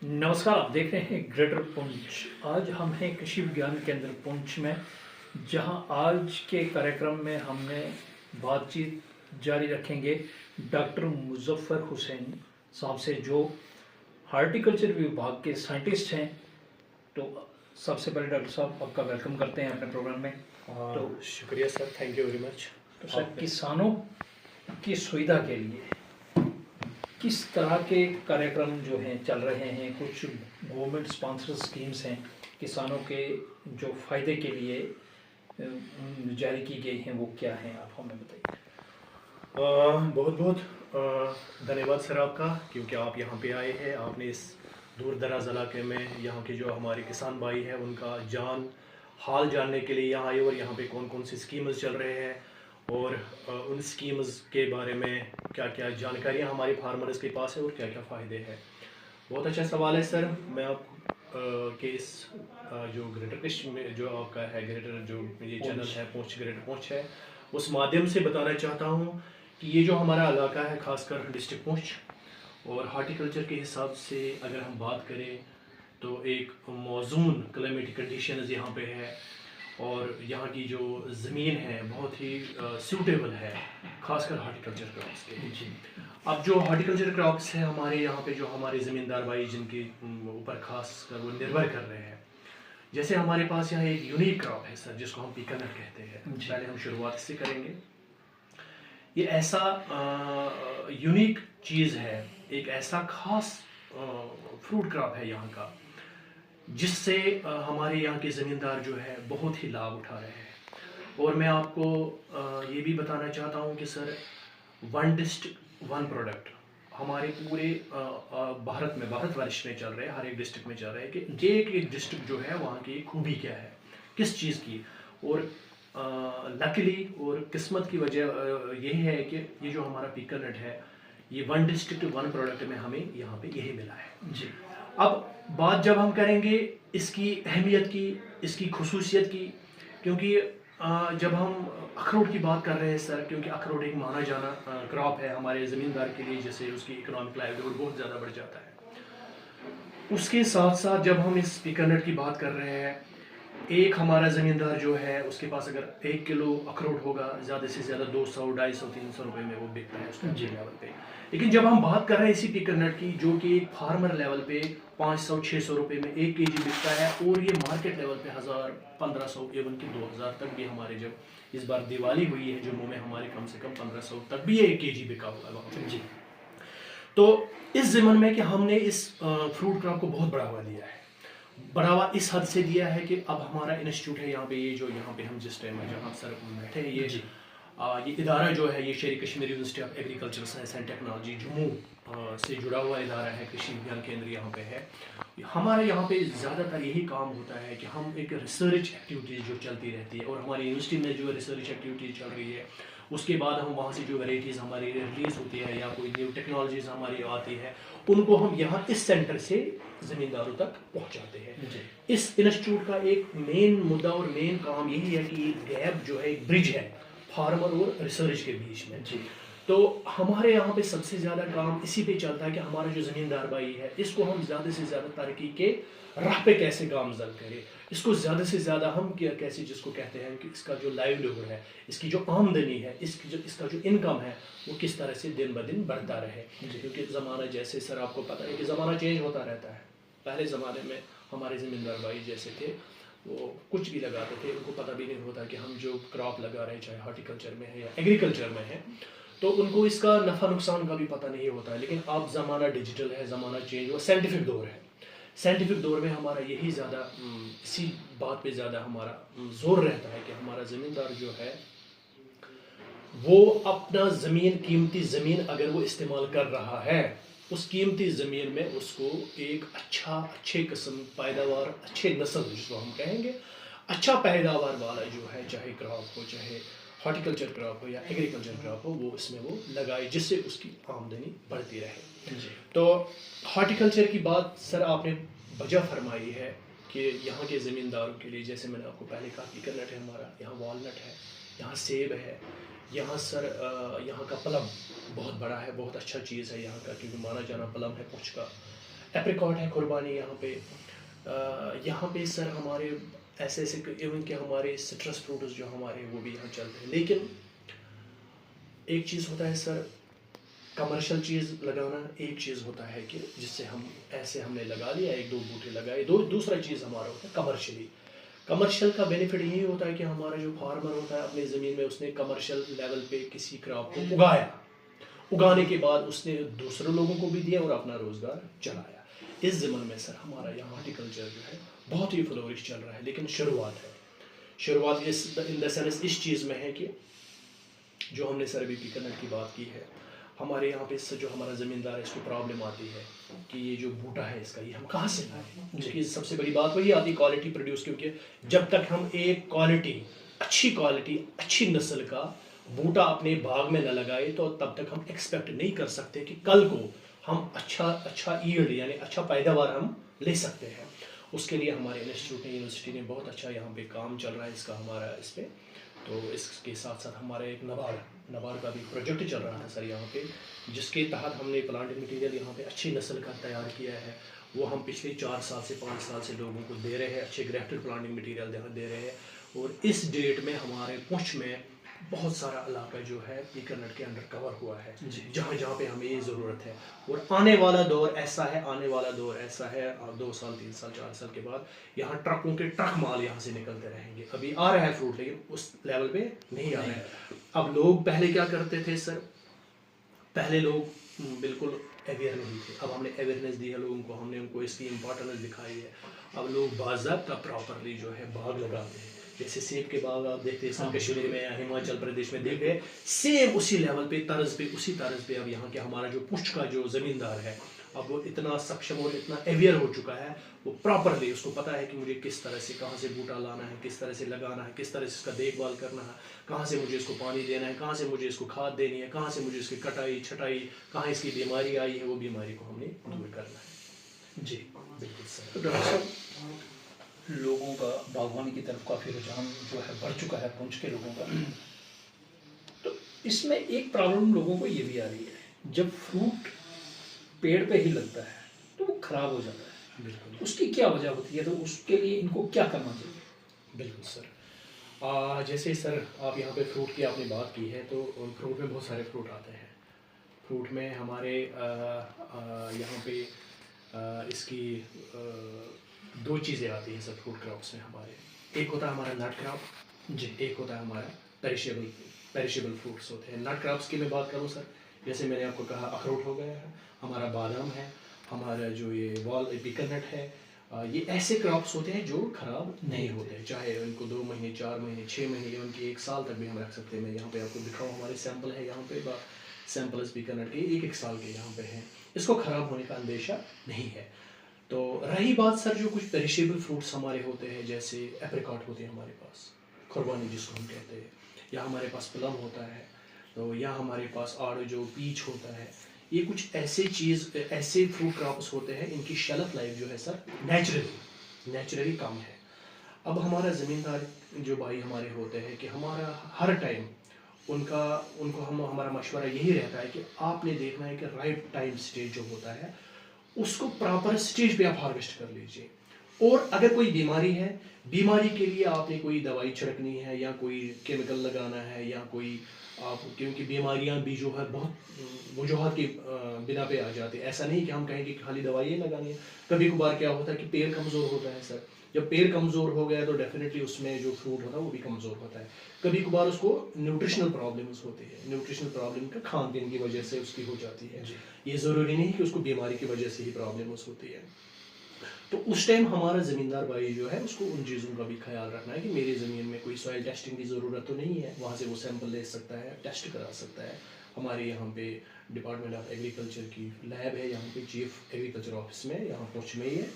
नमस्कार, आप देख रहे हैं ग्रेटर पुंछ। आज हम हैं कृषि विज्ञान केंद्र पुंछ में, जहां आज के कार्यक्रम में हमने बातचीत जारी रखेंगे डॉक्टर मुजफ्फर हुसैन साहब से, जो हार्टिकल्चर विभाग के साइंटिस्ट हैं। तो सबसे पहले डॉक्टर साहब, आपका वेलकम करते हैं अपने प्रोग्राम में। तो शुक्रिया sir, thank you very much. तो सर, किसानों की सुविधा के लिए किस तरह के कार्यक्रम जो हैं चल रहे हैं? कुछ गवर्नमेंट स्पॉन्सर स्कीम्स हैं किसानों के जो फायदे के लिए जारी की गई हैं, वो क्या हैं, आप हमें बताइए। बहुत बहुत धन्यवाद सर आपका, क्योंकि आप यहाँ पे आए हैं। आपने इस दूर दराज इलाके में यहाँ के जो हमारे किसान भाई हैं उनका हाल जानने के लिए यहाँ आए, और यहाँ पे कौन कौन सी स्कीम्स चल रहे हैं और उन स्कीम्स के बारे में क्या क्या जानकारियाँ हमारे फार्मर्स के पास है और क्या क्या फ़ायदे हैं। बहुत अच्छा सवाल है सर। मैं आप के इस जो ग्रेटर कृषि में जो आपका है, ग्रेटर जो ये चैनल है पुंछ, ग्रेटर पुंछ है, उस माध्यम से बताना चाहता हूँ कि ये जो हमारा इलाका है, खासकर डिस्ट्रिक्ट पुंछ, और हार्टिकल्चर के हिसाब से अगर हम बात करें तो एक मौजून क्लाइमेटिक कंडीशंस यहाँ पे है, और यहाँ की जो ज़मीन है बहुत ही सूटेबल है, खासकर हार्टिकल्चर क्रॉप्स के लिए। अब जो हार्टिकल्चर क्रॉप्स है हमारे यहाँ पे, जो हमारे ज़मींदार भाई जिनके ऊपर खास कर वो निर्भर कर रहे हैं, जैसे हमारे पास यहाँ एक यूनिक क्रॉप है सर, जिसको हम पीकानट कहते हैं। पहले हम शुरुआत से करेंगे। ये ऐसा यूनिक चीज़ है, एक ऐसा खास फ्रूट क्रॉप है यहाँ का, जिससे हमारे यहाँ के ज़मींदार जो है बहुत ही लाभ उठा रहे हैं। और मैं आपको ये भी बताना चाहता हूँ कि sir, one district one product हमारे पूरे भारतवर्ष में चल रहे हैं, हर एक डिस्ट्रिक्ट में चल रहे हैं कि एक डिस्ट्रिक्ट जो है वहाँ की खूबी क्या है, किस चीज़ की। और लकीली और किस्मत की वजह यही है कि ये जो हमारा पीकानट है, ये वन डिस्ट्रिक्ट वन प्रोडक्ट में हमें यहाँ पे यही मिला है जी। अब बात जब हम करेंगे इसकी अहमियत की, इसकी खुसूसियत की, क्योंकि जब हम अखरोट की बात कर रहे हैं सर, क्योंकि अखरोट एक माना जाना क्रॉप है हमारे ज़मींदार के लिए, जिससे उसकी इकोनॉमिक लाइवलीहुड बहुत ज़्यादा बढ़ जाता है। उसके साथ साथ जब हम इस पीकानट की बात कर रहे हैं, एक हमारा ज़मींदार जो है उसके पास अगर 1 किलो अखरोट होगा, ज़्यादा से ज़्यादा 200, 250, 300 रुपये में वो बिकता है उसका जी लेवल पे। लेकिन जब हम बात कर रहे हैं इसी पीकानट की, जो कि फार्मर लेवल पे 500, 600 रुपये में 1 केजी बिकता है, और ये मार्केट लेवल पे 1000, 1500, एवन की 2000 तक भी हमारे, जब इस बार दिवाली हुई है जम्मू में, हमारे कम से कम 1500 तक भी 1 केजी बिका हुआ है वहाँ पे जी। तो इस ज़मन में कि हमने इस फ्रूट क्रॉप को बहुत बढ़ावा दिया है, बढ़ावा इस हद से दिया है कि अब हमारा इंस्टीट्यूट है यहाँ पे, ये जो यहाँ पे हम जिस टाइम में जहाँ सर बैठे हैं, ये इदारा जो है, ये शेर Kashmir university of agriculture science and technology Jammu से जुड़ा हुआ इदारा है, कृषि विज्ञान केंद्र यहाँ पे है। हमारे यहाँ पे ज़्यादातर यही काम होता है कि हम एक रिसर्च एक्टिविटीज़ जो चलती रहती है, और हमारी यूनिवर्सिटी में जो रिसर्च एक्टिविटीज़ चल रही है, उसके बाद हम वहाँ से जो वैराइटीज़ हमारी रिलीज़ होती है या कोई न्यू टेक्नोलॉजीज़ हमारी आती है, उनको हम यहाँ इस सेंटर से ज़मींदारों तक पहुँचाते हैं। इस इंस्टीट्यूट का एक मेन मुद्दा और मेन काम यही है कि गैप जो है, एक ब्रिज है फार्मर और रिसर्च के बीच में जी। तो हमारे यहाँ पे सबसे ज़्यादा काम इसी पे चलता है कि हमारा जो ज़मींदार भाई है, इसको हम ज़्यादा से ज़्यादा तरक्की के राह पे कैसे गामजन करें, इसको ज़्यादा से ज़्यादा हम कैसे, जिसको कहते हैं कि इसका जो लाइवलीहुड है, इसकी जो आमदनी है, इसका जो इनकम है, वो किस तरह से दिन ब दिन बढ़ता रहे। क्योंकि ज़माना, जैसे सर आपको पता है कि ज़माना चेंज होता रहता है। पहले ज़माने में हमारे ज़मींदार भाई जैसे थे, वो कुछ भी लगाते थे, उनको पता भी नहीं होता कि हम जो क्रॉप लगा रहे हैं, चाहे हॉर्टिकल्चर में है या एग्रीकल्चर में है, तो उनको इसका नफ़ा नुकसान का भी पता नहीं होता है। लेकिन अब ज़माना डिजिटल है, ज़माना चेंज हुआ, साइंटिफिक दौर है। साइंटिफिक दौर में हमारा यही ज़्यादा इसी बात पे ज़्यादा हमारा जोर रहता है कि हमारा ज़मींदार जो है वो अपना ज़मीन, कीमती ज़मीन अगर वो इस्तेमाल कर रहा है, उस कीमती ज़मीन में उसको एक अच्छे किस्म पैदावार, अच्छे नस्ल जिसको हम कहेंगे, अच्छा पैदावार वाला जो है, चाहे क्रॉप हो, चाहे हॉर्टिकल्चर क्रॉप हो या एग्रीकल्चर क्रॉप हो, वो इसमें वो लगाए, जिससे उसकी आमदनी बढ़ती रहे जी। तो हॉर्टिकल्चर की बात सर आपने वजह फरमाई है कि यहाँ के ज़मींदारों के लिए, जैसे मैंने आपको पहले कहा, पीकानट है हमारा, यहाँ वॉलनट है, यहाँ सेब है, यहाँ सर यहाँ का प्लम बहुत बड़ा है, बहुत अच्छा चीज़ है यहाँ का, क्योंकि माना जाना प्लम है पुंछ का एप्रिकॉट है कुर्बानी यहाँ पे। यहाँ पे सर हमारे ऐसे ऐसे इवन कि हमारे सिट्रस फ्रूट्स जो हमारे वो भी यहाँ चलते हैं। लेकिन एक चीज़ होता है सर, कमर्शियल चीज़ लगाना एक चीज़ होता है कि जिससे हम ऐसे हमने लगा लिया, एक दो बूटे लगाए, दूसरा चीज़ हमारा होता है कमर्शियली। कमर्शियल का बेनिफिट यही होता है कि हमारा जो फार्मर होता है अपनी ज़मीन में उसने कमर्शियल लेवल पे किसी क्रॉप को उगाया, उगाने के बाद उसने दूसरे लोगों को भी दिया और अपना रोज़गार चलाया। इस ज़मीन में सर हमारा यहाँ हॉर्टिकल्चर जो है बहुत ही फ्लोरिश चल रहा है। लेकिन शुरुआत इस इन द सेंस इस चीज़ में है कि जो हमने सर अभी पीकनट की बात की है, हमारे यहाँ पे जो हमारा ज़मींदार है इसको प्रॉब्लम आती है कि ये जो बूटा है इसका ये हम कहाँ से लाएं। क्योंकि सबसे बड़ी बात वही आती है क्वालिटी प्रोड्यूस, क्योंकि जब तक हम एक क्वालिटी अच्छी नस्ल का बूटा अपने बाग में न लगाए तो तब तक हम एक्सपेक्ट नहीं कर सकते कि कल को हम अच्छा ईल्ड यानी अच्छा पैदावार हम ले सकते हैं। उसके लिए हमारे इंस्टीट्यूट यूनिवर्सिटी ने बहुत अच्छा यहाँ पे काम चल रहा है इसका हमारा इस पर। तो इसके साथ साथ हमारा एक नबार्ड का भी प्रोजेक्ट चल रहा था सर यहाँ पे, जिसके तहत हमने प्लांट मटेरियल यहाँ पे अच्छी नस्ल का तैयार किया है। वो हम पिछले 4 साल से 5 साल से लोगों को दे रहे हैं, अच्छे ग्रेफ्टेड प्लांटिंग मटेरियल दे रहे हैं। और इस डेट में हमारे पुंछ में बहुत सारा इलाका जो है पीकरनट के अंडर कवर हुआ है, जहाँ जहाँ पे हमें ये ज़रूरत है। और आने वाला दौर ऐसा है 2 साल 3 साल 4 साल के बाद यहाँ ट्रकों के ट्रक माल यहाँ से निकलते रहेंगे। अभी आ रहा है फ्रूट लेकिन उस लेवल पे नहीं आ रहा है। अब लोग पहले क्या करते थे सर, पहले लोग बिल्कुल अवेयर नहीं थे। अब हमने अवेयरनेस दी है लोगों को, हमने उनको इसकी इम्पोर्टेंस दिखाई है। अब लोग बाज़ाब्ता प्रॉपरली जो है बाग लगाते हैं। जैसे सेब के बाग आप देखते हैं कश्मीर में या हिमाचल प्रदेश में देख रहे, सेम उसी लेवल पे उसी तरज पे अब यहाँ के हमारा जो पुष्ट का जो ज़मींदार है अब वो इतना सक्षम और इतना अवेयर हो चुका है, वो प्रॉपरली उसको पता है कि मुझे किस तरह से कहाँ से बूटा लाना है, किस तरह से लगाना है, किस तरह से इसका देखभाल करना है, कहाँ से मुझे इसको पानी देना है, कहाँ से मुझे इसको खाद देनी है, कहाँ से मुझे इसकी कटाई छटाई, कहाँ इसकी बीमारी आई है वो बीमारी को हमने दूर करना है। जी बिल्कुल सर। तो डॉक्टर साहब, लोगों का बागवानी की तरफ काफ़ी रुझान जो है बढ़ चुका है पुंछ के लोगों का। तो इसमें एक प्रॉब्लम लोगों को ये भी आ रही है, जब फ्रूट पेड़ पे ही लगता है तो वो खराब हो जाता है। बिल्कुल। उसकी क्या वजह होती है, तो उसके लिए इनको क्या करना चाहिए? बिल्कुल सर। जैसे सर आप यहाँ पे फ्रूट की आपने बात की है, तो फ्रूट में बहुत सारे फ्रूट आते हैं। फ्रूट में हमारे यहाँ पे इसकी 2 चीज़ें आती हैं सर फ्रूट क्रॉप्स में हमारे। एक होता है हमारा नट क्रॉप जी, एक होता है हमारा पेरिशेबल फ्रूट्स होते हैं। नट क्रॉप्स की मैं बात करूँ सर, जैसे मैंने आपको कहा अखरोट हो गया है, हमारा बादाम है, हमारा जो ये पीकनट है, ये ऐसे क्रॉप्स होते हैं जो खराब नहीं होते, चाहे उनको 2 महीने 4 महीने 6 महीने उनकी 1 साल तक भी हम रख सकते हैं। मैं यहाँ पे आपको दिखाऊँ, हमारे सैंपल है यहाँ पे सैंपल पीकनट के 1-1 साल के यहाँ पे हैं, इसको ख़राब होने का अंदेशा नहीं है। तो रही बात सर जो कुछ पेरिशेबल फ्रूट्स हमारे होते हैं, जैसे एप्रिकॉट होते हैं हमारे पास, खुरबानी जिसको हम कहते हैं, या हमारे पास प्लम होता है, तो या हमारे पास आड़ू जो पीच होता है, ये कुछ ऐसे फ्रूट क्रॉप्स होते हैं इनकी शेल्फ लाइफ जो है सर नेचुरली कम है। अब हमारा ज़मींदार जो भाई हमारे होते हैं कि हमारा हर टाइम हमारा मशवरा यही रहता है कि आपने देखना है कि राइट टाइम स्टेज जो होता है उसको प्रॉपर स्टेज पे आप हार्वेस्ट कर लीजिए। और अगर कोई बीमारी है, बीमारी के लिए आपने कोई दवाई छिड़कनी है या कोई केमिकल लगाना है या कोई आप, क्योंकि बीमारियां भी जो है बहुत वजूहत की बिना पे आ जाती है। ऐसा नहीं कि हम कहेंगे कि खाली दवाई लगानी है। कभी कभार क्या होता है कि पेड़ कमज़ोर होता है सर, जब पेड़ कमज़ोर हो गया तो डेफिनेटली उसमें जो फ्रूट होता है वो भी कमज़ोर होता है। कभी कभार उसको न्यूट्रिशनल प्रॉब्लम्स होती है, न्यूट्रिशनल प्रॉब्लम का खान पीन की वजह से उसकी हो जाती है। ये ज़रूरी नहीं कि उसको बीमारी की वजह से ही प्रॉब्लम्स होती है। तो उस टाइम हमारा ज़मींदार भाई जो है उसको उन चीज़ों का भी ख्याल रखना है कि मेरी ज़मीन में कोई सॉइल टेस्टिंग की ज़रूरत तो नहीं है, वहाँ से वो सैंपल ले सकता है, टेस्ट करा सकता है। हमारे यहाँ पे डिपार्टमेंट ऑफ एग्रीकल्चर की लैब है यहाँ पे, चीफ एग्रीकल्चर ऑफिस में यहाँ पुंछ में ही है,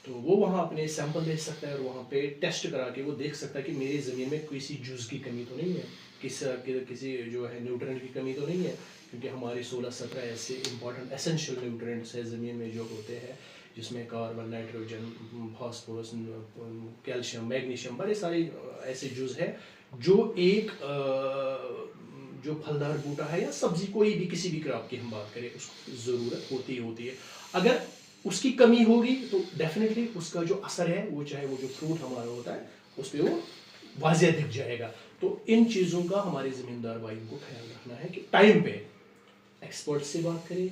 तो वो वहाँ अपने सैंपल ले सकता है और वहाँ पे टेस्ट करा के वो देख सकता है कि मेरी ज़मीन में किसी जूस की कमी तो नहीं है, किसी जो है न्यूट्रिएंट की कमी तो नहीं है। क्योंकि हमारे 16-17 ऐसे इंपॉर्टेंट एसेंशियल न्यूट्रिएंट्स है ज़मीन में जो होते हैं, जिसमें carbon, nitrogen, phosphorus, calcium, magnesium, बड़े सारे ऐसे जूस है जो एक जो फलदार बूटा है या सब्जी कोई भी किसी भी क्रॉप की हम बात करें उसको ज़रूरत होती है। अगर उसकी कमी होगी तो डेफिनेटली उसका जो असर है वो चाहे वो जो फ्रूट हमारा होता है उस पर वो वाज़ेह दिख जाएगा। तो इन चीज़ों का हमारे ज़मींदार भाइयों को ख्याल रखना है कि टाइम पे एक्सपर्ट से बात करें।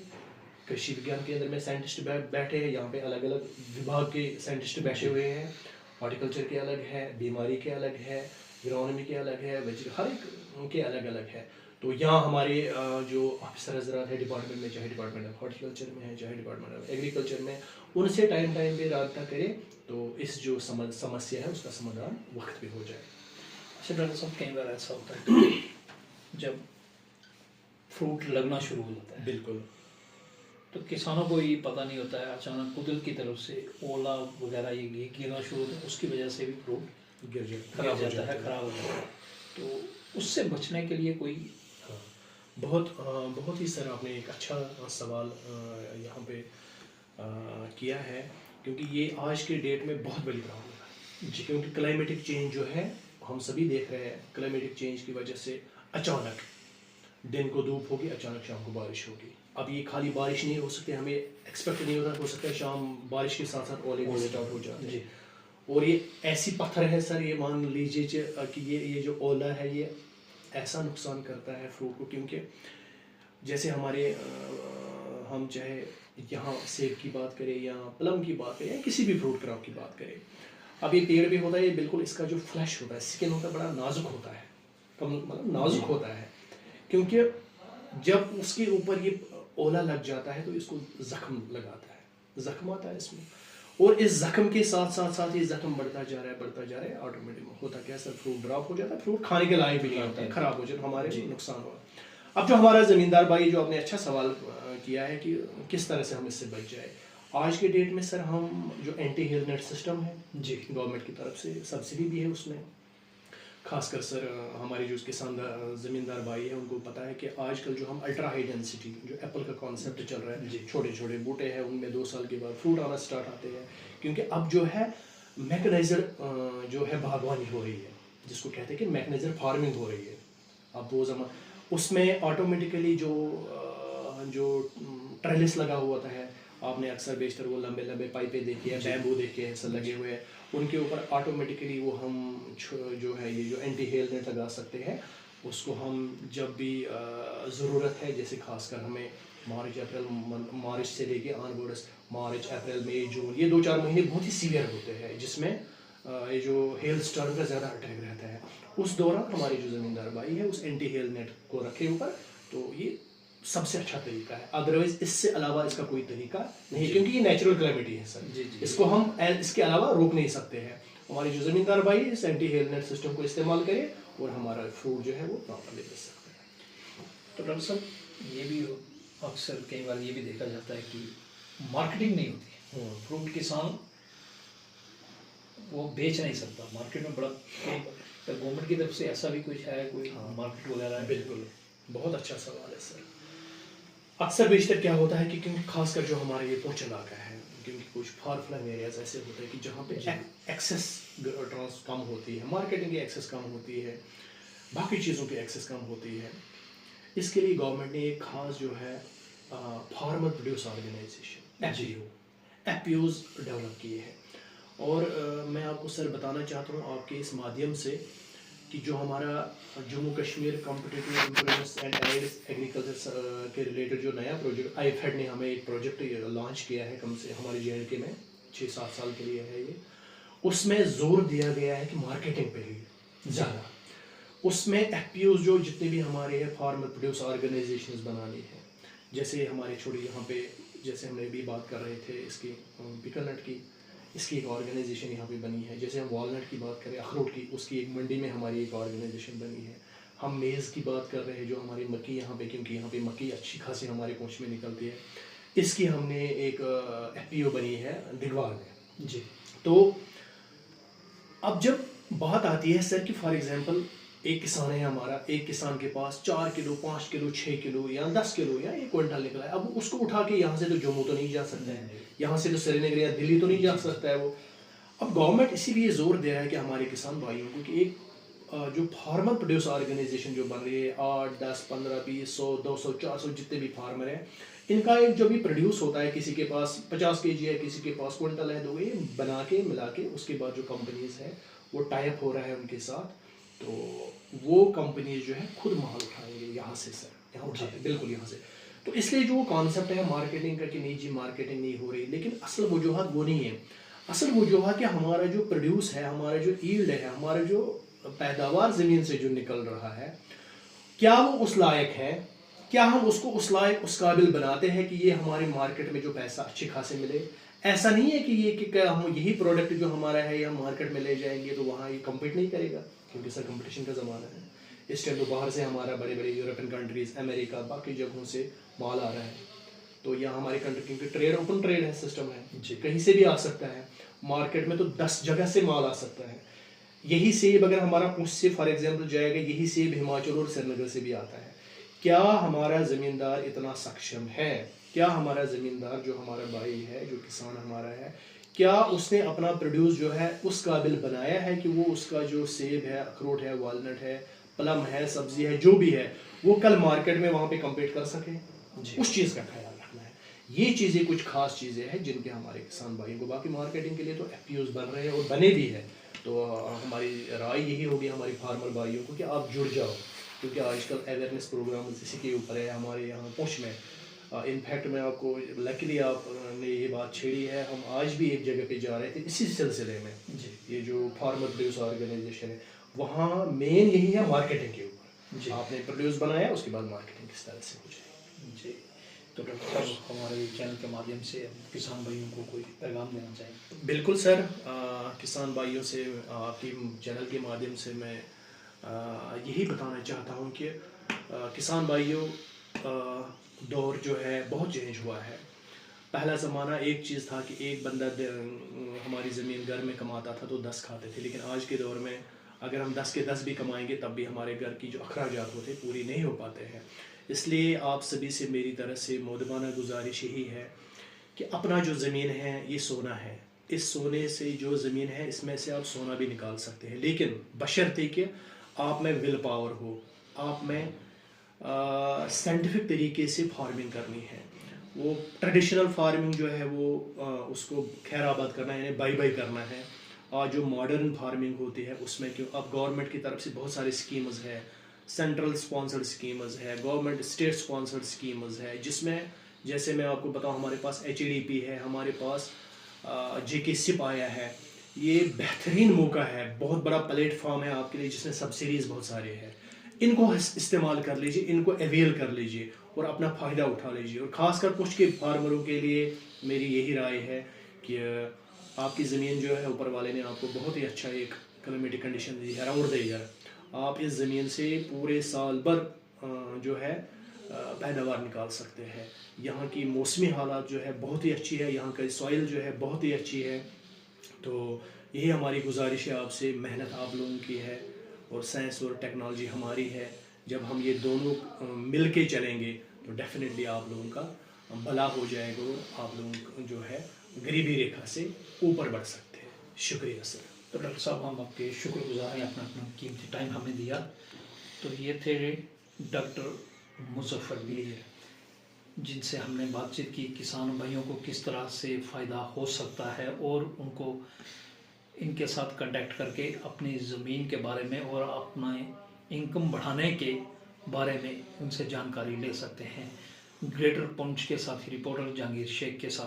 कृषि विज्ञान केंद्र में साइंटिस्ट बैठे हैं, यहाँ पे अलग अलग विभाग के साइंटिस्ट बैठे हुए हैं। हॉर्टिकल्चर के अलग है, बीमारी के अलग है, एग्रोनॉमी के अलग है, हर एक के अलग अलग है। तो यहाँ हमारे जो ऑफिसर हजरात है डिपार्टमेंट में, चाहे डिपार्टमेंट ऑफ हॉर्टिकल्चर में है, चाहे डिपार्टमेंट ऑफ एग्रीकल्चर में, उनसे टाइम पे रब्ता करें तो इस जो समस्या है उसका समाधान वक्त पे हो जाए। अच्छा डॉक्टर साहब, कई बार ऐसा होता है कि जब फ्रूट लगना शुरू हो जाता है, बिल्कुल, तो किसानों को ये पता नहीं होता है, अचानक कुदरत की तरफ से ओला वगैरह ये गिरना शुरू होता है, उसकी वजह से भी फ्रूट खराब हो जाता है। तो उससे बचने के लिए कोई बहुत ही सर आपने एक अच्छा सवाल यहाँ पे किया है, क्योंकि ये आज के डेट में बहुत बड़ी प्रॉब्लम है जी। क्योंकि क्लाइमेटिक चेंज जो है हम सभी देख रहे हैं, क्लाइमेटिक चेंज की वजह से अचानक दिन को धूप होगी, अचानक शाम को बारिश होगी। अब ये खाली बारिश नहीं हो सकती, हमें एक्सपेक्ट नहीं होता, हो सकता है शाम बारिश के साथ साथ ओले भी स्टार्ट हो जाते हैं। और ये ऐसी पत्थर है सर, ये मान लीजिए कि ये जो ओला है ये ऐसा नुकसान करता है फ्रूट को, क्योंकि जैसे हमारे हम चाहे यहाँ सेब की बात करें या प्लम की बात करें या किसी भी फ्रूट क्रॉप की बात करें, अब ये पेड़ भी होता है, ये बिल्कुल इसका जो फ्लैश होता है, स्किन होता है, बड़ा नाजुक होता है, मतलब नाजुक होता है, क्योंकि जब उसके ऊपर ये ओला लग जाता है तो इसको जख्म लगाता है, जख्म आता है इसमें, और इस जख्म के साथ ये जख्म बढ़ता जा रहा है, ऑटोमेटिक होता क्या सर, फ्रूट ड्रॉप हो जाता है, फ्रूट खाने के लायक भी नहीं होता है, खराब हो जाता है, हमारे नुकसान हुआ। अब जो हमारा ज़मींदार भाई जो आपने अच्छा सवाल किया है कि किस तरह से हम इससे बच जाए, आज के डेट में सर हम जो एंटी हेल नेट सिस्टम है जी, गवर्नमेंट की तरफ से सब्सिडी भी है उसमें, खासकर सर हमारे जो किसान ज़मींदार भाई है उनको पता है कि आजकल जो हम अल्ट्रा हाई डेंसिटी जो एप्पल का कॉन्सेप्ट चल रहा है, छोटे छोटे बूटे हैं उनमें 2 साल के बाद फ्रूट आना स्टार्ट आते हैं, क्योंकि अब जो है मैकेनाइज्ड जो है बागवानी हो रही है, जिसको कहते हैं कि मैकेनाइज्ड फार्मिंग हो रही है। अब वो उसमें ऑटोमेटिकली जो ट्रेलिस लगा हुआ है, आपने अक्सर बेशतर वो लंबे लंबे पाइपें देखी है, बैम्बू देखे हैं, ऐसा लगे हुए हैं, उनके ऊपर ऑटोमेटिकली वो हम जो है ये जो एंटी हेल नेट लगा सकते हैं, उसको हम जब भी ज़रूरत है, जैसे खासकर हमें मार्च से लेके ऑनवर्ड्स, मार्च अप्रैल मई जून, ये 2-4 महीने बहुत ही सीवियर होते हैं, जिसमें ये जो हेल स्टॉर्म का ज़्यादा अटैक रहता है, उस दौरान हमारे जो ज़मींदार भाई है उस एंटी हेल नेट को रखे ऊपर, तो ये सबसे अच्छा तरीका है। अदरवाइज इससे अलावा इसका कोई तरीका नहीं, क्योंकि ये नेचुरल क्लैमिटी है सर जी। इसको हम इसके अलावा रोक नहीं सकते हैं। हमारे जो ज़मींदार भाई इस एंटी हेल नेट सिस्टम को इस्तेमाल करें और हमारा फ्रूट जो है वो प्रॉपरली बेच सकते हैं। तो डॉक्टर साहब, ये भी अक्सर कई बार ये भी देखा जाता है कि मार्केटिंग नहीं होती, फ्रूट किसान वो बेच नहीं सकता मार्केट में, बड़ा गवर्नमेंट की तरफ से ऐसा भी कुछ है, कोई मार्केट वगैरह है? बिल्कुल, बहुत अच्छा सवाल है सर। अक्सर बेशतर क्या होता है कि क्योंकि खासकर जो हमारे ये पोच इलाका है, क्योंकि कुछ फार फ्लंग एरियाज ऐसे होते हैं कि जहाँ पे एक्सेस ट्रांस कम होती है, मार्केटिंग की एक्सेस कम होती है, बाकी चीज़ों की एक्सेस कम होती है, इसके लिए गवर्नमेंट ने एक खास जो है farmer produce organization FPOs develop किए हैं। और मैं आपको सर बताना चाहता हूँ आपके इस माध्यम से कि जो हमारा Jammu Kashmir competitive improvements and agriculture के रिलेटेड जो नया प्रोजेक्ट आईफेड ने हमें एक प्रोजेक्ट लॉन्च किया है, कम से हमारे JNK में 6-7 साल के लिए है ये, उसमें जोर दिया गया है कि मार्केटिंग पे ही ज़्यादा, उसमें एफपीओज जो जितने भी हमारे हैं फार्मर प्रोड्यूस ऑर्गेनाइजेशंस बनानी है, जैसे हमारे छोटे यहाँ पे जैसे हमने भी बात कर रहे थे इसकी पिकलनट की, इसकी एक ऑर्गेनाइजेशन यहाँ पे बनी है, जैसे हम वॉलनट की बात करें, अखरोट की, उसकी एक मंडी में हमारी एक ऑर्गेनाइजेशन बनी है। हम मेज़ की बात कर रहे हैं, जो हमारी मक्की यहाँ पे, क्योंकि यहाँ पे मक्की अच्छी खासी हमारे पहुँच में निकलती है, इसकी हमने एक एफपीओ बनी है दिगवाल में जी। तो अब जब बात आती है सर कि फॉर एग्जांपल एक किसान है हमारा, एक किसान के पास 4 किलो 5 किलो 6 किलो या 10 किलो या 1 क्विंटल निकला है, अब उसको उठा के यहाँ से तो जम्मू तो नहीं जा सकता है, यहाँ से तो श्रीनगर या दिल्ली तो नहीं जा सकता है वो। अब गवर्नमेंट इसीलिए जोर दे रहा है कि हमारे किसान भाइयों को कि एक जो फार्मर प्रोड्यूस ऑर्गेनाइजेशन जो बन रही है, 8 10 15 20 100 200 400 जितने भी फार्मर हैं, इनका एक जो भी प्रोड्यूस होता है, किसी के पास 50 केजी है, किसी के पास क्विंटल है, तो ये बना के मिला के उसके बाद जो कंपनीज है वो टाइप हो रहा है उनके साथ, तो वो कंपनीज जो है खुद माल उठाएंगे यहाँ से सर, यहाँ उठाते बिल्कुल यहाँ से। तो इसलिए जो कॉन्सेप्ट है मार्केटिंग का कि नहीं जी मार्केटिंग नहीं हो रही, लेकिन असल वजूहत वो नहीं है। असल वजूहत कि हमारा जो प्रोड्यूस है, हमारा जो ईल्ड है, हमारा जो पैदावार ज़मीन से जो निकल रहा है, क्या वो उस लायक है, क्या हम उसको उस लायक उस काबिल बनाते हैं कि ये हमारे मार्केट में जो पैसा अच्छे खासे मिले। ऐसा नहीं है कि ये कि क्या हम यही प्रोडक्ट जो हमारा है ये हम मार्केट में ले जाएंगे तो वहाँ ये कम्पीट नहीं करेगा, क्योंकि सर कंपटीशन का ज़माना है। इस टाइम तो बाहर से हमारा बड़े बड़े यूरोपियन कंट्रीज़, अमेरिका, बाकी जगहों से माल आ रहा है, तो यहाँ हमारी कंट्री क्योंकि ट्रेड ओपन ट्रेड है, सिस्टम है जी, कहीं से भी आ सकता है। मार्केट में तो 10 जगह से माल आ सकता है। यही सेब अगर हमारा उससे फॉर एग्जांपल जाएगा, यही सेब हिमाचल और श्रीनगर से भी आता है। क्या हमारा ज़मींदार इतना सक्षम है, क्या हमारा ज़मींदार जो हमारा भाई है, जो किसान हमारा है, क्या उसने अपना प्रोड्यूस जो है उस काबिल बनाया है कि वो उसका जो सेब है, अखरोट है, वालनट है, प्लम है, सब्जी है, जो भी है, वो कल मार्केट में वहाँ पे कम्पीट कर सके जी। उस चीज़ का ख्याल रखना है। ये चीज़ें कुछ खास चीज़ें हैं जिनके हमारे किसान भाइयों को, बाकी मार्केटिंग के लिए तो FPOs बन रहे हैं और बने भी हैं। तो हमारी राय यही होगी हमारी फार्मर भाइयों को कि आप जुड़ जाओ, क्योंकि आजकल अवेयरनेस प्रोग्राम इसी के ऊपर है हमारे यहाँ पुंछ में। इनफैक्ट मैं आपको लकीली आपने ये बात छेड़ी है, हम आज भी एक जगह पे जा रहे थे इसी सिलसिले में जी। ये जो फार्मर प्रोड्यूस ऑर्गेनाइजेशन है, वहाँ मेन यही है मार्केटिंग के ऊपर जी। आपने प्रोड्यूस बनाया, उसके बाद मार्केटिंग किस तरह से हो जाएगी जी। तो डॉक्टर साहब हमारे चैनल के माध्यम से किसान भाइयों को कोई पैगाम देना चाहिए? बिल्कुल सर, किसान भाइयों से आपकी चैनल के माध्यम से मैं यही बताना चाहता हूँ कि किसान भाइयों, दौर जो है बहुत चेंज हुआ है। पहला ज़माना एक चीज़ था कि एक बंदा हमारी ज़मीन घर में कमाता था तो 10 खाते थे, लेकिन आज के दौर में अगर हम 10 के 10 भी कमाएंगे तब भी हमारे घर की जो अखराजात होते पूरी नहीं हो पाते हैं। इसलिए आप सभी से मेरी तरफ से मोदबाना गुजारिश यही है कि अपना जो ज़मीन है ये सोना है, इस सोने से जो ज़मीन है इसमें से आप सोना भी निकाल सकते हैं, लेकिन बशर्ते कि आप में विल पावर हो, आप में साइंटिफिक तरीके से फार्मिंग करनी है। वो ट्रेडिशनल फार्मिंग जो है वो उसको खैराबाद करना है, यानी बाई करना है। और जो मॉडर्न फार्मिंग होती है उसमें क्यों अब गवर्नमेंट की तरफ से बहुत सारे स्कीम्स है, सेंट्रल स्पॉन्सर्ड स्कीम्स है, गवर्नमेंट स्टेट स्पॉन्सर्ड स्कीम्स है, जिसमें जैसे मैं आपको बताऊं हमारे पास HADP है, हमारे पास JK SIP आया है। ये बेहतरीन मौका है, बहुत बड़ा प्लेटफॉर्म है आपके लिए जिसमें सब्सिडीज़ बहुत सारे हैं। इनको इस्तेमाल कर लीजिए, इनको अवेल कर लीजिए और अपना फ़ायदा उठा लीजिए। और ख़ासकर कुछ के फार्मरों के लिए मेरी यही राय है कि आपकी ज़मीन जो है ऊपर वाले ने आपको बहुत ही अच्छा एक क्लाइमेटिक कंडीशन दी है अराउंड द ईयर। आप इस ज़मीन से पूरे साल भर जो है पैदावार निकाल सकते हैं। यहाँ की मौसमी हालात जो है बहुत ही अच्छी है, यहाँ का सॉइल जो है बहुत ही अच्छी है। तो यही हमारी गुजारिश है आपसे, मेहनत आप लोगों की है और साइंस और टेक्नोलॉजी हमारी है। जब हम ये दोनों मिल के चलेंगे तो डेफिनेटली आप लोगों का भला हो जाएगा और आप लोग जो है गरीबी रेखा से ऊपर बढ़ सकते हैं। शुक्रिया सर। तो डॉक्टर साहब हम आपके शुक्रगुजार हैं, अपना कीमती टाइम हमें दिया। तो ये थे डॉक्टर मुजफ्फर मीर, जिनसे हमने बातचीत की किसान भाइयों को किस तरह से फ़ायदा हो सकता है और उनको इनके साथ कांटेक्ट करके अपनी ज़मीन के बारे में और अपना इनकम बढ़ाने के बारे में उनसे जानकारी ले सकते हैं। ग्रेटर पुंछ के साथी रिपोर्टर जहांगीर शेख के साथ।